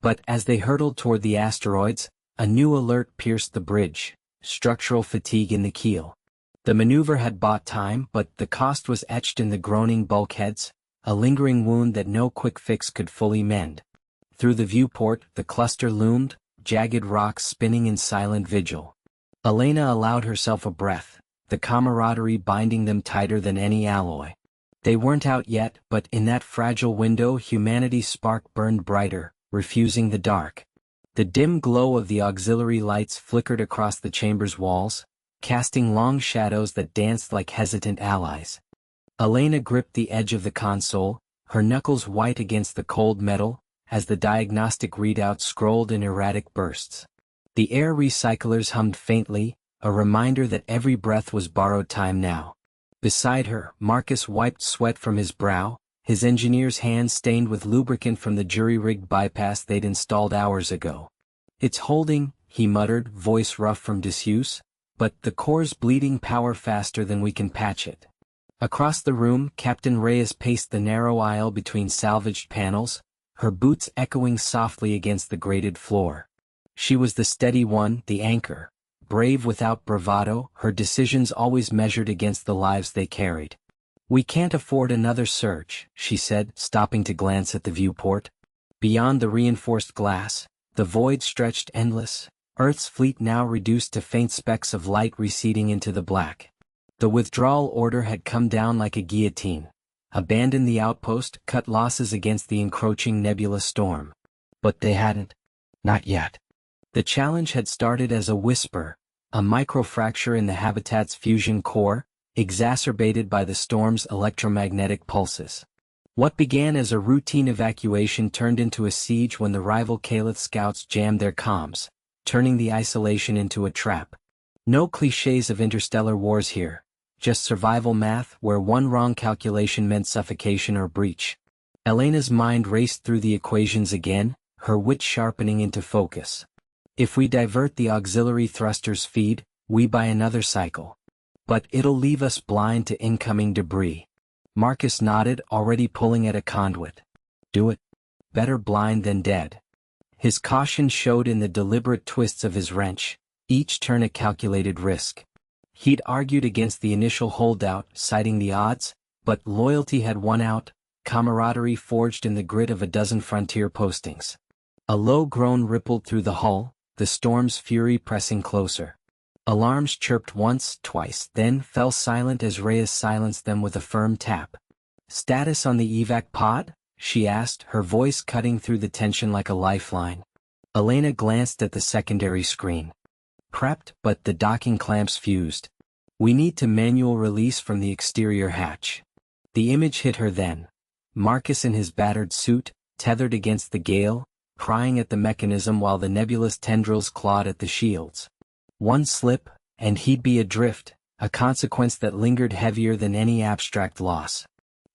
But as they hurtled toward the asteroids, a new alert pierced the bridge: structural fatigue in the keel. The maneuver had bought time, but the cost was etched in the groaning bulkheads, a lingering wound that no quick fix could fully mend. Through the viewport, the cluster loomed, jagged rocks spinning in silent vigil. Elena allowed herself a breath, the camaraderie binding them tighter than any alloy. They weren't out yet, but in that fragile window humanity's spark burned brighter, refusing the dark. The dim glow of the auxiliary lights flickered across the chamber's walls, casting long shadows that danced like hesitant allies. Elena gripped the edge of the console, her knuckles white against the cold metal, as the diagnostic readout scrolled in erratic bursts. The air recyclers hummed faintly, a reminder that every breath was borrowed time now. Beside her, Marcus wiped sweat from his brow, his engineer's hands stained with lubricant from the jury-rigged bypass they'd installed hours ago. "It's holding," he muttered, voice rough from disuse, "but the core's bleeding power faster than we can patch it." Across the room, Captain Reyes paced the narrow aisle between salvaged panels, her boots echoing softly against the grated floor. She was the steady one, the anchor, brave without bravado, her decisions always measured against the lives they carried. "We can't afford another surge," she said, stopping to glance at the viewport. Beyond the reinforced glass, the void stretched endless, Earth's fleet now reduced to faint specks of light receding into the black. The withdrawal order had come down like a guillotine. Abandon the outpost, cut losses against the encroaching nebula storm. But they hadn't. Not yet. The challenge had started as a whisper, a microfracture in the habitat's fusion core, exacerbated by the storm's electromagnetic pulses. What began as a routine evacuation turned into a siege when the rival Calith scouts jammed their comms, turning the isolation into a trap. No cliches of interstellar wars here, just survival math where one wrong calculation meant suffocation or breach. Elena's mind raced through the equations again, her wit sharpening into focus. If we divert the auxiliary thruster's feed, we buy another cycle. But it'll leave us blind to incoming debris. Marcus nodded, already pulling at a conduit. Do it. Better blind than dead. His caution showed in the deliberate twists of his wrench, each turn a calculated risk. He'd argued against the initial holdout, citing the odds, but loyalty had won out, camaraderie forged in the grit of a dozen frontier postings. A low groan rippled through the hull, the storm's fury pressing closer. Alarms chirped once, twice, then fell silent as Reyes silenced them with a firm tap. "Status on the evac pod?" she asked, her voice cutting through the tension like a lifeline. Elena glanced at the secondary screen. "Prepped, but the docking clamps fused. We need to manual release from the exterior hatch." The image hit her then. Marcus in his battered suit, tethered against the gale, prying at the mechanism while the nebulous tendrils clawed at the shields. One slip, and he'd be adrift, a consequence that lingered heavier than any abstract loss.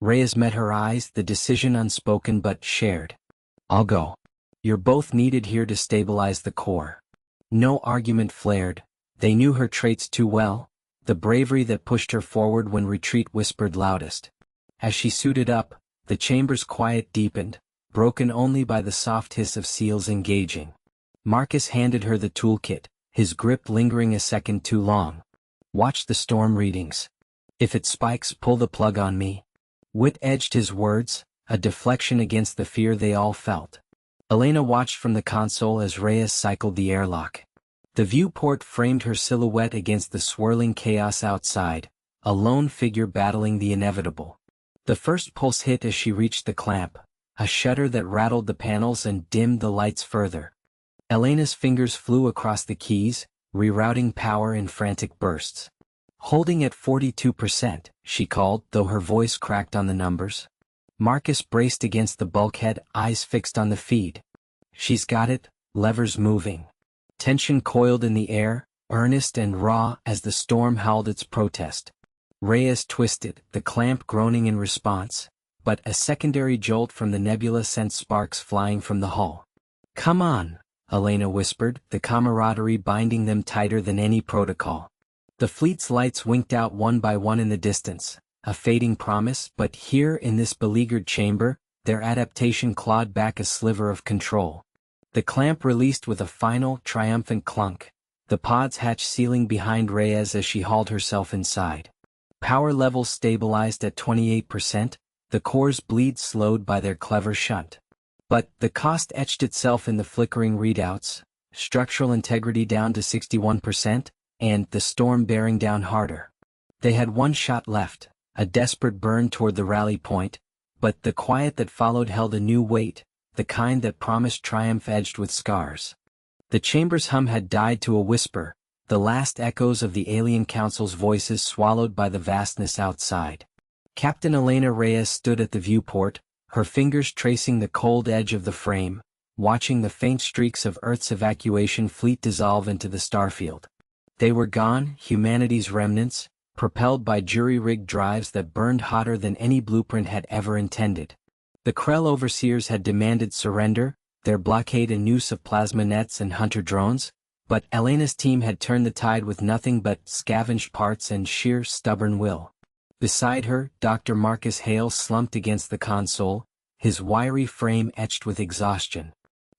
Reyes met her eyes, the decision unspoken but shared. "I'll go. You're both needed here to stabilize the core." No argument flared. They knew her traits too well, the bravery that pushed her forward when retreat whispered loudest. As she suited up, the chamber's quiet deepened, broken only by the soft hiss of seals engaging. Marcus handed her the toolkit, his grip lingering a second too long. "Watch the storm readings. If it spikes, pull the plug on me." Wit edged his words, a deflection against the fear they all felt. Elena watched from the console as Reyes cycled the airlock. The viewport framed her silhouette against the swirling chaos outside, a lone figure battling the inevitable. The first pulse hit as she reached the clamp, a shudder that rattled the panels and dimmed the lights further. Elena's fingers flew across the keys, rerouting power in frantic bursts. "Holding at 42%, she called, though her voice cracked on the numbers. Marcus braced against the bulkhead, eyes fixed on the feed. "She's got it," levers moving. Tension coiled in the air, earnest and raw as the storm howled its protest. Reyes twisted, the clamp groaning in response, but a secondary jolt from the nebula sent sparks flying from the hull. "Come on," Elena whispered, the camaraderie binding them tighter than any protocol. The fleet's lights winked out one by one in the distance, a fading promise, but here in this beleaguered chamber, their adaptation clawed back a sliver of control. The clamp released with a final, triumphant clunk, the pod's hatch sealing behind Reyes as she hauled herself inside. Power levels stabilized at 28%, the core's bleed slowed by their clever shunt. But the cost etched itself in the flickering readouts, structural integrity down to 61%, and the storm bearing down harder. They had one shot left, a desperate burn toward the rally point, but the quiet that followed held a new weight, the kind that promised triumph edged with scars. The chamber's hum had died to a whisper, the last echoes of the alien council's voices swallowed by the vastness outside. Captain Elena Reyes stood at the viewport, her fingers tracing the cold edge of the frame, watching the faint streaks of Earth's evacuation fleet dissolve into the starfield. They were gone, humanity's remnants, propelled by jury-rigged drives that burned hotter than any blueprint had ever intended. The Krell overseers had demanded surrender, their blockade a noose of plasma nets and hunter drones, but Elena's team had turned the tide with nothing but scavenged parts and sheer stubborn will. Beside her, Dr. Marcus Hale slumped against the console, his wiry frame etched with exhaustion.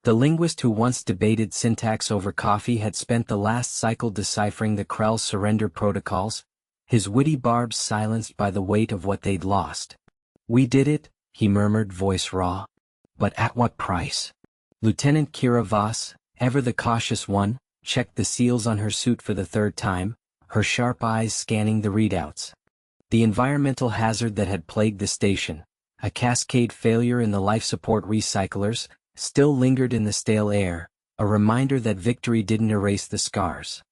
The linguist who once debated syntax over coffee had spent the last cycle deciphering the Krell's surrender protocols, his witty barbs silenced by the weight of what they'd lost. "We did it," he murmured, voice raw. "But at what price?" Lieutenant Kira Voss, ever the cautious one, checked the seals on her suit for the third time, her sharp eyes scanning the readouts. The environmental hazard that had plagued the station, a cascade failure in the life support recyclers, still lingered in the stale air, a reminder that victory didn't erase the scars.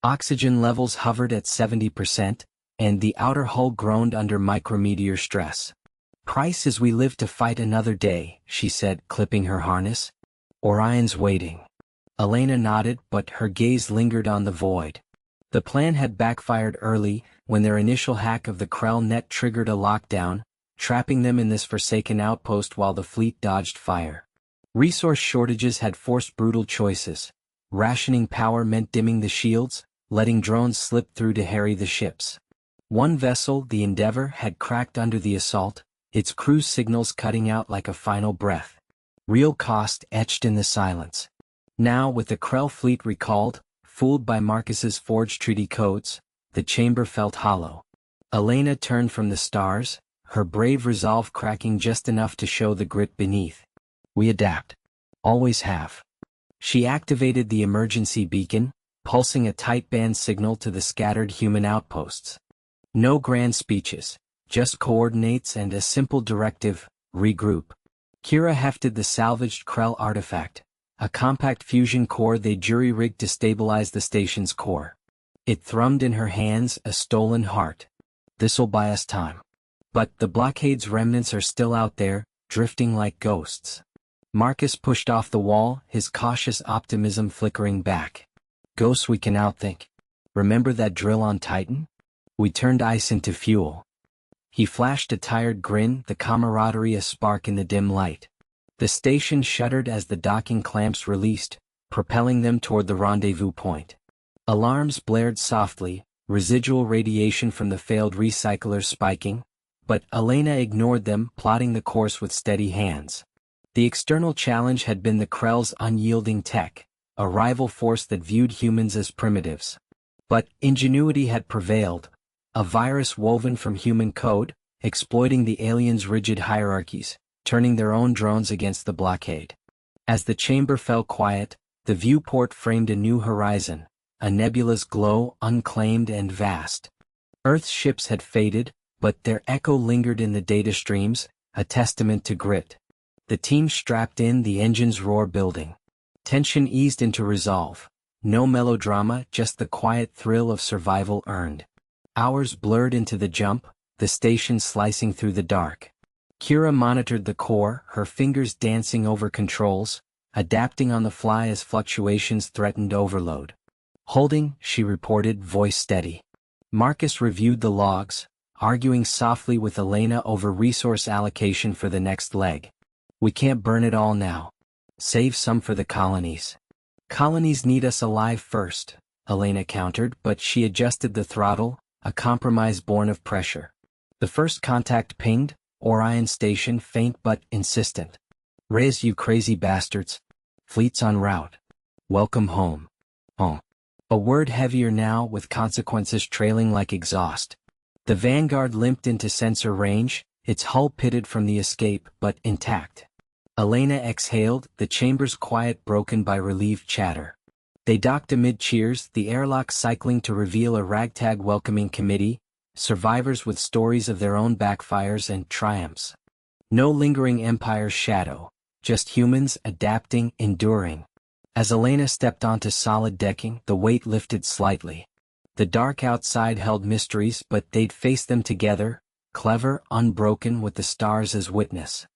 Oxygen levels hovered at 70%, and the outer hull groaned under micrometeor stress. "Price as we live to fight another day," she said, clipping her harness. "Orion's waiting." Elena nodded, but her gaze lingered on the void. The plan had backfired early, when their initial hack of the Krell net triggered a lockdown, trapping them in this forsaken outpost while the fleet dodged fire. Resource shortages had forced brutal choices. Rationing power meant dimming the shields, letting drones slip through to harry the ships. One vessel, the Endeavour, had cracked under the assault, its crew's signals cutting out like a final breath. Real cost etched in the silence. Now, with the Krell fleet recalled, fooled by Marcus's forged treaty codes, the chamber felt hollow. Elena turned from the stars, her brave resolve cracking just enough to show the grit beneath. We adapt. Always have. She activated the emergency beacon, pulsing a tight band signal to the scattered human outposts. No grand speeches, just coordinates and a simple directive: regroup. Kira hefted the salvaged Krell artifact, a compact fusion core they jury-rigged to stabilize the station's core. It thrummed in her hands, a stolen heart. This'll buy us time. But the blockade's remnants are still out there, drifting like ghosts. Marcus pushed off the wall, his cautious optimism flickering back. Ghosts we can outthink. Remember that drill on Titan? We turned ice into fuel. He flashed a tired grin, the camaraderie a spark in the dim light. The station shuddered as the docking clamps released, propelling them toward the rendezvous point. Alarms blared softly, residual radiation from the failed recyclers spiking, but Elena ignored them, plotting the course with steady hands. The external challenge had been the Krell's unyielding tech, a rival force that viewed humans as primitives. But ingenuity had prevailed, a virus woven from human code, exploiting the aliens' rigid hierarchies, turning their own drones against the blockade. As the chamber fell quiet, the viewport framed a new horizon, a nebula's glow, unclaimed and vast. Earth's ships had faded, but their echo lingered in the data streams, a testament to grit. The team strapped in, the engine's roar building. Tension eased into resolve. No melodrama, just the quiet thrill of survival earned. Hours blurred into the jump, the station slicing through the dark. Kira monitored the core, her fingers dancing over controls, adapting on the fly as fluctuations threatened overload. Holding, she reported, voice steady. Marcus reviewed the logs, arguing softly with Elena over resource allocation for the next leg. We can't burn it all now. Save some for the colonies. Colonies need us alive first, Elena countered, but she adjusted the throttle, a compromise born of pressure. The first contact pinged, Orion Station faint but insistent. Reyes, you crazy bastards. Fleet's en route. Welcome home. Oh. A word heavier now, with consequences trailing like exhaust. The Vanguard limped into sensor range, its hull pitted from the escape but intact. Elena exhaled, the chamber's quiet broken by relieved chatter. They docked amid cheers, the airlock cycling to reveal a ragtag welcoming committee, survivors with stories of their own backfires and triumphs. No lingering empire's shadow, just humans adapting, enduring. As Elena stepped onto solid decking, the weight lifted slightly. The dark outside held mysteries, but they'd face them together, clever, unbroken, with the stars as witness.